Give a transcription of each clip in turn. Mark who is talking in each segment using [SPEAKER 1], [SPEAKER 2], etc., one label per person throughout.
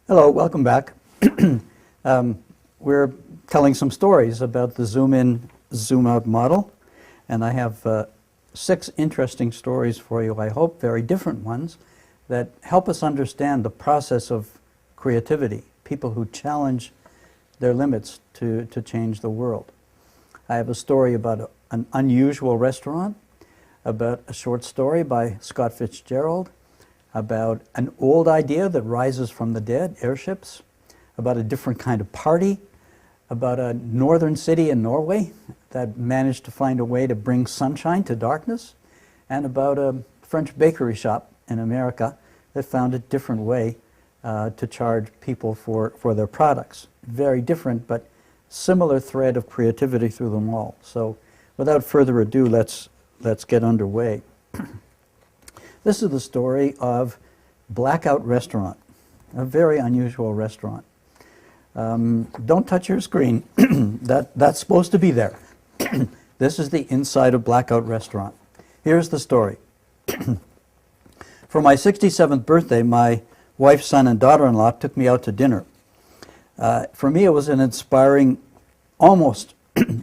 [SPEAKER 1] Hello, welcome back. We're telling some stories about the zoom-in, zoom-out model, and I have 6 interesting stories for you, I hope, very different ones, that help us understand the process of creativity, people who challenge their limits to change the world. I have a story about an unusual restaurant, about a short story by Scott Fitzgerald, about an old idea that rises from the dead, airships, about a different kind of party, about a northern city in Norway that managed to find a way to bring sunshine to darkness, and about a French bakery shop in America that found a different way to charge people for their products. Very different, but similar thread of creativity through them all. So without further ado, let's get underway. This is the story of Blackout Restaurant, a very unusual restaurant. Don't touch your screen. That's supposed to be there. This is the inside of Blackout Restaurant. Here's the story. For my 67th birthday, my wife, son, and daughter-in-law took me out to dinner. For me, it was an inspiring, almost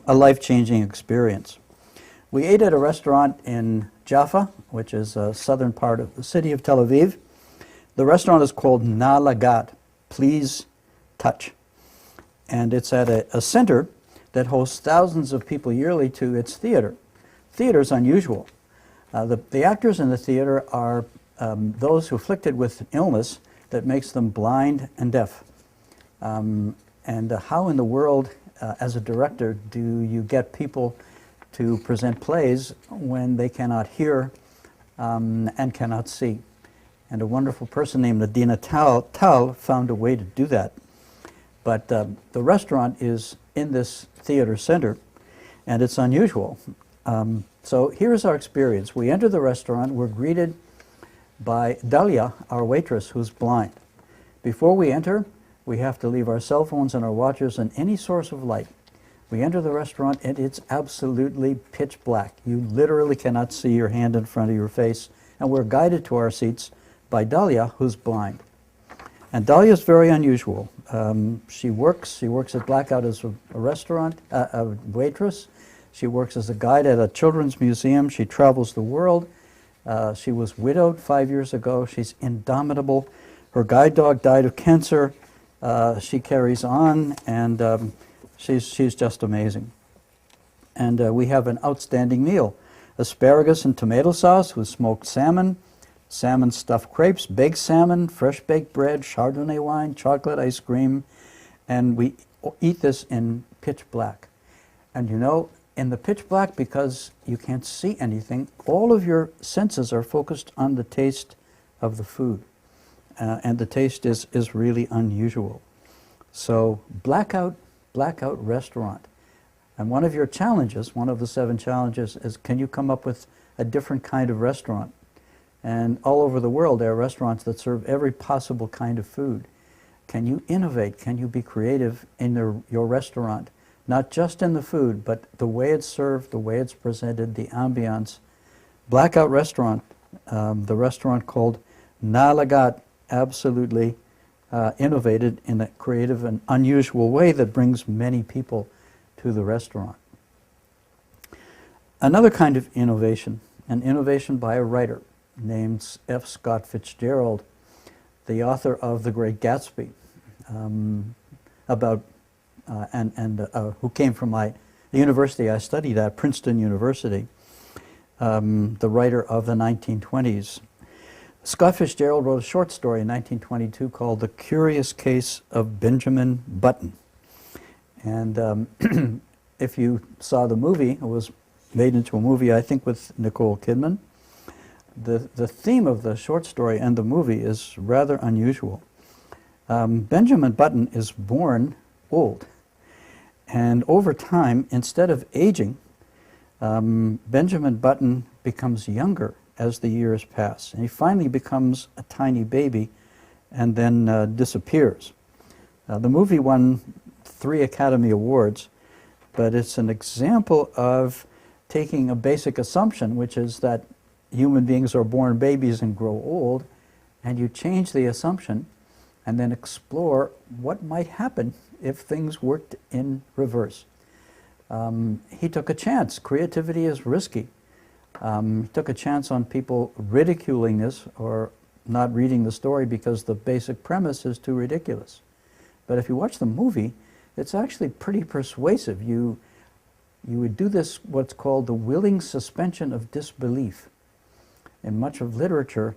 [SPEAKER 1] a life-changing experience. We ate at a restaurant in Jaffa, which is a southern part of the city of Tel Aviv. The restaurant is called Na Lagat, Please Touch. And it's at a center that hosts thousands of people yearly to its theater. Theater's unusual. The actors in the theater are those who are afflicted with an illness that makes them blind and deaf. And how in the world, as a director, do you get people to present plays when they cannot hear and cannot see? And a wonderful person named Adina Tal found a way to do that. But the restaurant is in this theater center, and it's unusual. So here's our experience. We enter the restaurant, we're greeted by Dalia, our waitress, who's blind. Before we enter, we have to leave our cell phones and our watches and any source of light. We enter the restaurant and it's absolutely pitch black. You literally cannot see your hand in front of your face, and we're guided to our seats by Dalia, who's blind. And Dalia is very unusual. She works at Blackout as a restaurant, a waitress. She works as a guide at a children's museum. She travels the world. She was widowed 5 years ago. She's indomitable. Her guide dog died of cancer. She carries on, and she's just amazing. And we have an outstanding meal. Asparagus and tomato sauce with smoked salmon, salmon stuffed crepes, baked salmon, fresh baked bread, Chardonnay wine, chocolate ice cream, and we eat this in pitch black. And you know, in the pitch black, because you can't see anything, all of your senses are focused on the taste of the food. And the taste is really unusual. So Blackout Restaurant. And one of your challenges, one of the 7 challenges, is can you come up with a different kind of restaurant? And all over the world there are restaurants that serve every possible kind of food. Can you innovate? Can you be creative in your restaurant? Not just in the food, but the way it's served, the way it's presented, the ambiance. Blackout Restaurant, the restaurant called Na Lagat, absolutely innovated in a creative and unusual way that brings many people to the restaurant. Another kind of innovation, an innovation by a writer named F. Scott Fitzgerald, the author of The Great Gatsby, who came from the university I studied at, Princeton University, the writer of the 1920s. Scott Fitzgerald wrote a short story in 1922 called The Curious Case of Benjamin Button. And if you saw the movie, it was made into a movie, I think, with Nicole Kidman. The theme of the short story and the movie is rather unusual. Benjamin Button is born old. And over time, instead of aging, Benjamin Button becomes younger as the years pass. And he finally becomes a tiny baby and then disappears. The movie won 3 Academy Awards, but it's an example of taking a basic assumption, which is that human beings are born babies and grow old, and you change the assumption and then explore what might happen if things worked in reverse. He took a chance. Creativity is risky. He took a chance on people ridiculing this or not reading the story because the basic premise is too ridiculous. But if you watch the movie, it's actually pretty persuasive. You would do this, what's called the willing suspension of disbelief. In much of literature,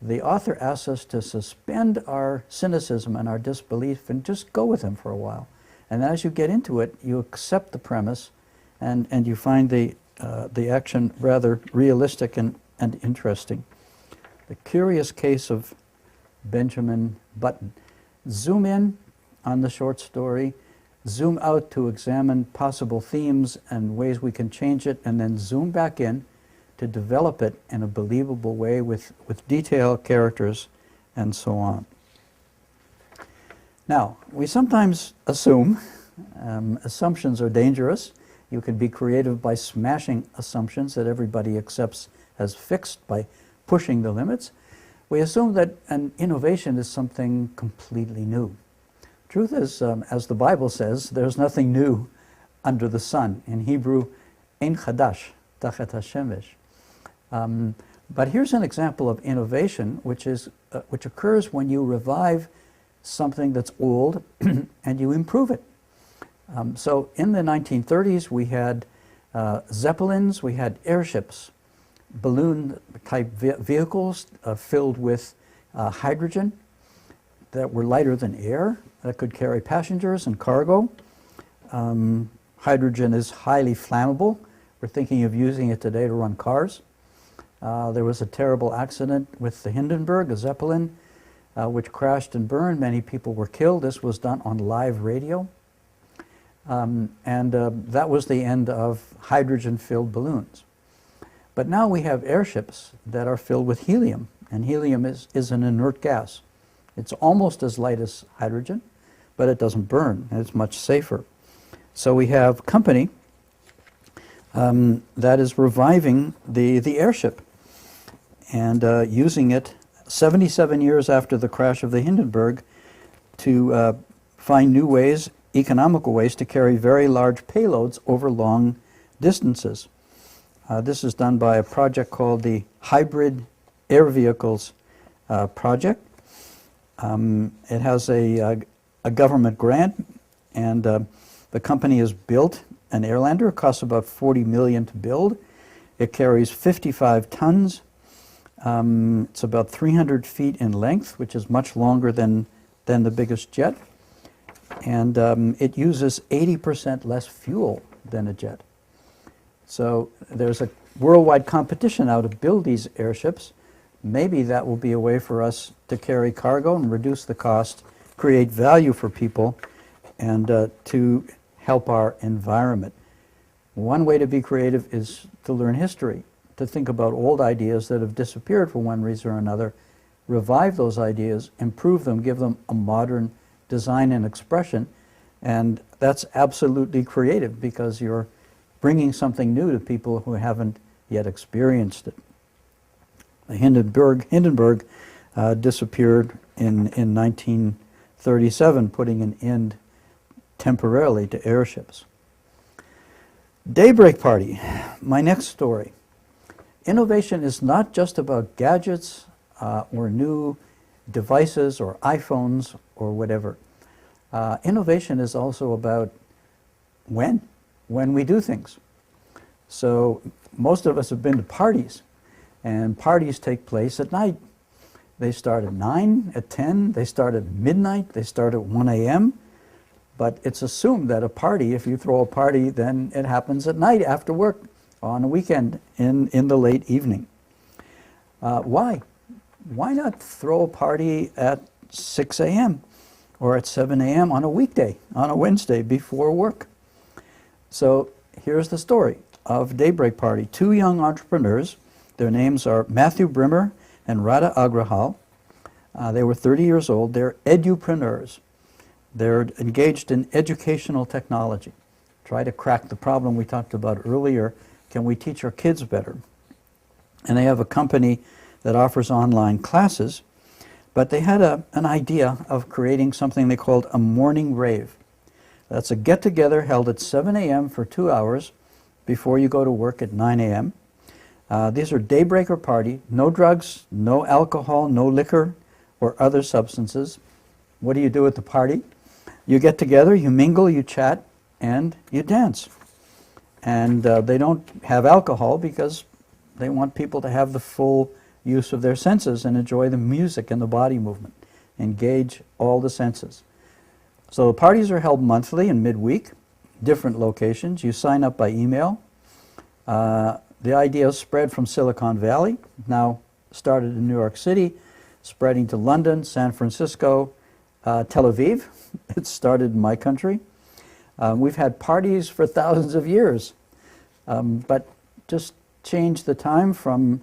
[SPEAKER 1] the author asks us to suspend our cynicism and our disbelief and just go with him for a while. And as you get into it, you accept the premise and you find the action rather realistic and interesting. The curious case of Benjamin Button. Zoom in on the short story, zoom out to examine possible themes and ways we can change it, and then zoom back in to develop it in a believable way with detail, characters, and so on. Now, we sometimes assume. Assumptions are dangerous. You can be creative by smashing assumptions that everybody accepts as fixed by pushing the limits. We assume that an innovation is something completely new. Truth is, as the Bible says, there's nothing new under the sun. In Hebrew, ein chadash tachat hashemesh. But here's an example of innovation, which occurs when you revive something that's old and you improve it. So in the 1930s, we had Zeppelins, we had airships, balloon-type vehicles filled with hydrogen that were lighter than air, that could carry passengers and cargo. Hydrogen is highly flammable. We're thinking of using it today to run cars. There was a terrible accident with the Hindenburg, a Zeppelin, which crashed and burned. Many people were killed. This was done on live radio. That was the end of hydrogen-filled balloons. But now we have airships that are filled with helium, and helium is an inert gas. It's almost as light as hydrogen, but it doesn't burn, and it's much safer. So we have company that is reviving the airship and using it 77 years after the crash of the Hindenburg to find new ways, economical ways to carry very large payloads over long distances. This is done by a project called the Hybrid Air Vehicles Project. It has a government grant, and the company has built an Airlander. It costs about $40 million to build. It carries 55 tons. It's about 300 feet in length, which is much longer than the biggest jet. And it uses 80% less fuel than a jet. So there's a worldwide competition now to build these airships. Maybe that will be a way for us to carry cargo and reduce the cost, create value for people, and to help our environment. One way to be creative is to learn history, to think about old ideas that have disappeared for one reason or another, revive those ideas, improve them, give them a modern design and expression, and that's absolutely creative because you're bringing something new to people who haven't yet experienced it. The Hindenburg disappeared in 1937, putting an end temporarily to airships. Daybreak Party, my next story. Innovation is not just about gadgets or new devices or iPhones or whatever. Innovation is also about when we do things. So most of us have been to parties, and parties take place at night. They start at 9, at 10, they start at midnight, they start at 1 a.m., but it's assumed that a party, if you throw a party, then it happens at night after work, on a weekend, in the late evening. Why? Why not throw a party at 6 a.m. or at 7 a.m. on a weekday, on a Wednesday before work? So here's the story of Daybreak Party. Two young entrepreneurs, their names are Matthew Brimmer and Radha Agrahal. They were 30 years old. They're edupreneurs. They're engaged in educational technology. Try to crack the problem we talked about earlier. Can we teach our kids better? And they have a company that offers online classes. But they had an idea of creating something they called a morning rave. That's a get-together held at 7 a.m. for 2 hours before you go to work at 9 a.m. These are daybreaker party, no drugs, no alcohol, no liquor or other substances. What do you do at the party? You get together, you mingle, you chat, and you dance. And they don't have alcohol because they want people to have the full use of their senses and enjoy the music and the body movement. Engage all the senses. So the parties are held monthly and midweek, different locations. You sign up by email. The idea is spread from Silicon Valley, now started in New York City, spreading to London, San Francisco, Tel Aviv. It started in my country. We've had parties for thousands of years, but just change the time from,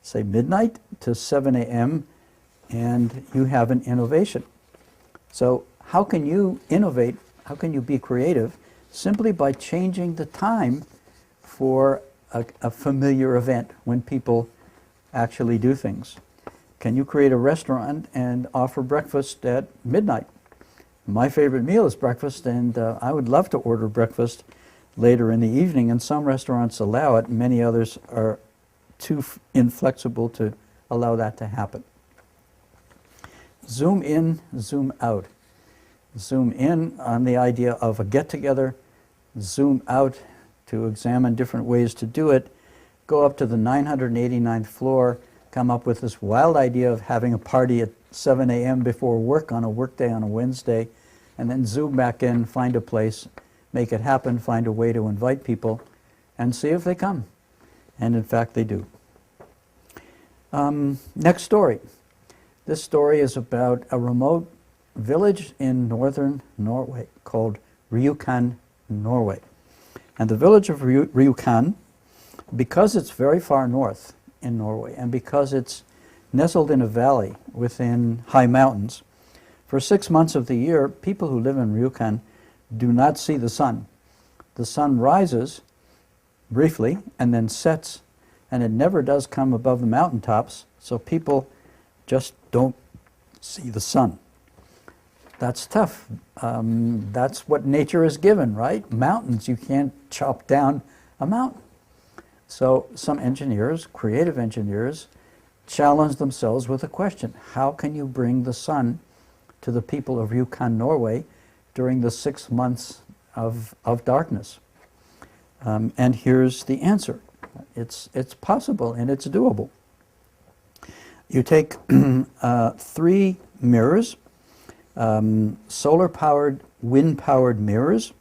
[SPEAKER 1] say, midnight to 7 a.m. and you have an innovation. So how can you innovate? How can you be creative? Simply by changing the time for a familiar event when people actually do things. Can you create a restaurant and offer breakfast at midnight? My favorite meal is breakfast, and I would love to order breakfast later in the evening, and some restaurants allow it. Many others are too inflexible to allow that to happen. Zoom in, zoom out. Zoom in on the idea of a get-together, zoom out to examine different ways to do it, go up to the 989th floor, come up with this wild idea of having a party at 7 a.m. before work on a workday on a Wednesday, and then zoom back in, find a place, make it happen, find a way to invite people, and see if they come. And in fact, they do. Next story. This story is about a remote village in northern Norway called Rjukan, Norway. And the village of Rjukan, because it's very far north in Norway and because it's nestled in a valley within high mountains, for 6 months of the year, people who live in Rjukan do not see the sun. The sun rises briefly and then sets, and it never does come above the mountaintops, so people just don't see the sun. That's tough. That's what nature is given, right? Mountains, you can't chop down a mountain. So some engineers, creative engineers, challenge themselves with a question. How can you bring the sun to the people of Rjukan, Norway during the 6 months of darkness? And here's the answer. It's possible and it's doable. You take 3 mirrors, solar-powered, wind-powered mirrors.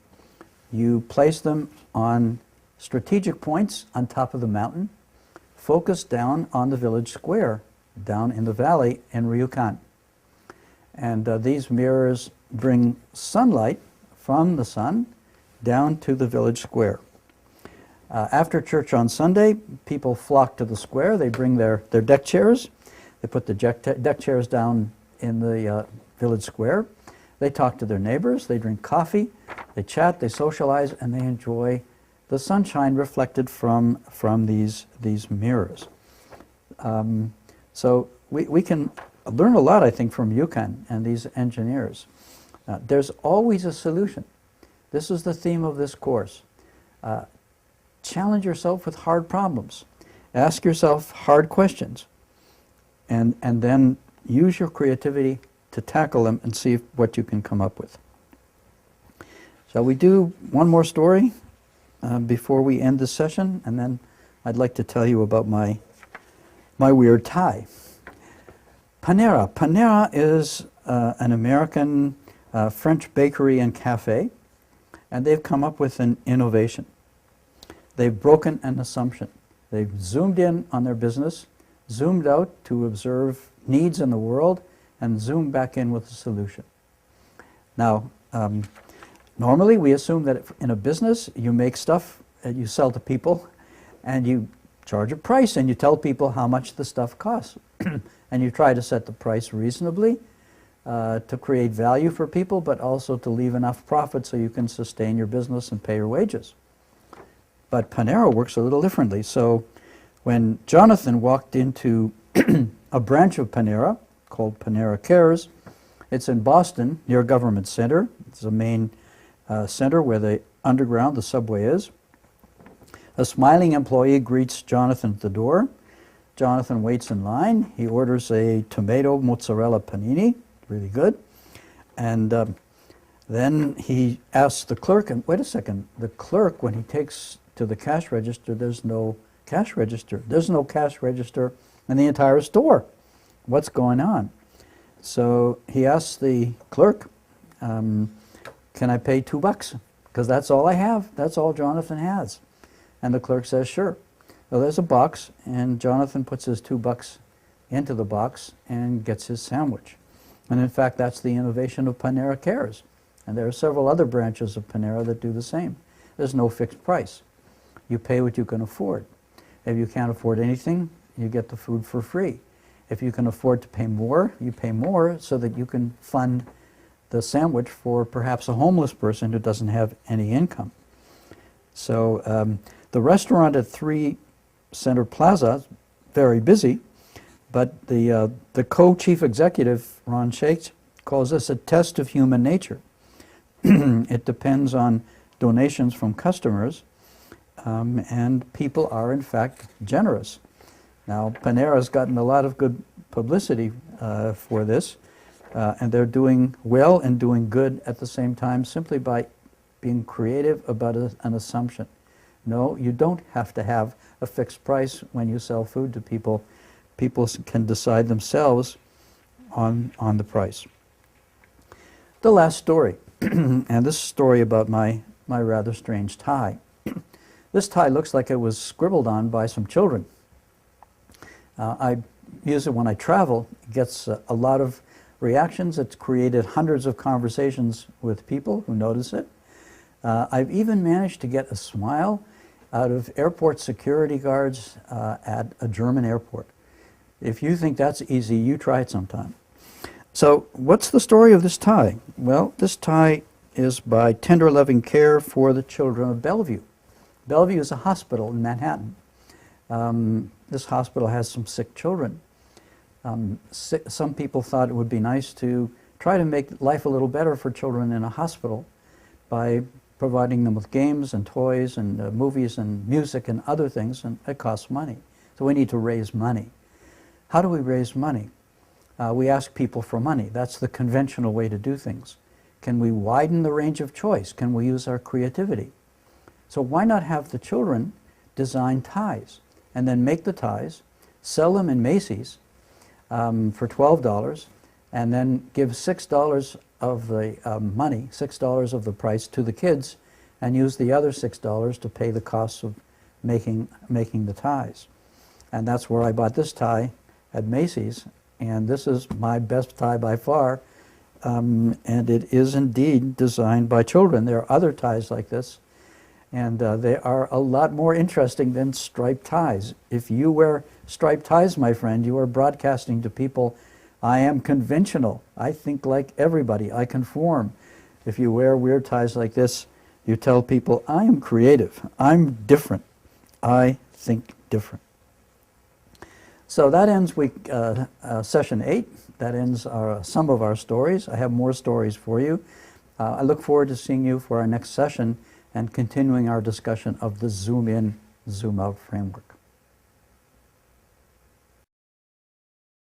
[SPEAKER 1] You place them on strategic points on top of the mountain, focus down on the village square, down in the valley in Rjukan. And these mirrors bring sunlight from the sun down to the village square. After church on Sunday, people flock to the square. They bring their deck chairs. They put the deck chairs down in the village square. They talk to their neighbors. They drink coffee. They chat. They socialize, and they enjoy the sunshine reflected from these mirrors. So we can learn a lot, I think, from Rjukan and these engineers. There's always a solution. This is the theme of this course. Challenge yourself with hard problems. Ask yourself hard questions. And then use your creativity to tackle them and see what you can come up with. Shall we do one more story before we end this session? And then I'd like to tell you about my weird tie. Panera. Panera is an American French bakery and cafe, and they've come up with an innovation. They've broken an assumption. They've zoomed in on their business, zoomed out to observe needs in the world, and zoomed back in with a solution. Now, normally we assume that in a business you make stuff and you sell to people and you charge a price and you tell people how much the stuff costs. And you try to set the price reasonably to create value for people, but also to leave enough profit so you can sustain your business and pay your wages. But Panera works a little differently. So when Jonathan walked into a branch of Panera, called Panera Cares. It's in Boston, near Government Center. It's the main center where the underground, the subway is. A smiling employee greets Jonathan at the door. Jonathan waits in line. He orders a tomato mozzarella panini, really good. And then he asks the clerk, and wait a second, the clerk, when he takes to the cash register, there's no cash register. There's no cash register in the entire store. What's going on? So he asks the clerk, can I pay $2? Because that's all I have. That's all Jonathan has. And the clerk says, sure. So there's a box, and Jonathan puts his $2 into the box and gets his sandwich. And in fact, that's the innovation of Panera Cares. And there are several other branches of Panera that do the same. There's no fixed price. You pay what you can afford. If you can't afford anything, you get the food for free. If you can afford to pay more, you pay more so that you can fund the sandwich for perhaps a homeless person who doesn't have any income. So the restaurant at 3 Center Plaza is very busy, but the co-chief executive, Ron Shakes, calls this a test of human nature. It depends on donations from customers, and people are in fact generous. Now, Panera's gotten a lot of good publicity for this, and they're doing well and doing good at the same time simply by being creative about an assumption. No, you don't have to have a fixed price when you sell food to people. People can decide themselves on the price. The last story, and this story about my rather strange tie. This tie looks like it was scribbled on by some children. I use it when I travel. It gets a lot of reactions. It's created hundreds of conversations with people who notice it. I've even managed to get a smile out of airport security guards at a German airport. If you think that's easy, you try it sometime. So what's the story of this tie? Well, this tie is by Tender Loving Care for the Children of Bellevue. Bellevue is a hospital in Manhattan. This hospital has some sick children. Some people thought it would be nice to try to make life a little better for children in a hospital by providing them with games and toys and movies and music and other things, and it costs money. So we need to raise money. How do we raise money? We ask people for money. That's the conventional way to do things. Can we widen the range of choice? Can we use our creativity? So why not have the children design ties and then make the ties, sell them in Macy's for $12, and then give $6 of the money, $6 of the price to the kids, and use the other $6 to pay the costs of making the ties. And that's where I bought this tie at Macy's, and this is my best tie by far, and it is indeed designed by children. There are other ties like this, and they are a lot more interesting than striped ties. If you wear striped ties, my friend, you are broadcasting to people, I am conventional. I think like everybody. I conform. If you wear weird ties like this, you tell people, I am creative. I'm different. I think different. So that ends session 8. That ends some of our stories. I have more stories for you. I look forward to seeing you for our next session and continuing our discussion of the zoom in, zoom out framework.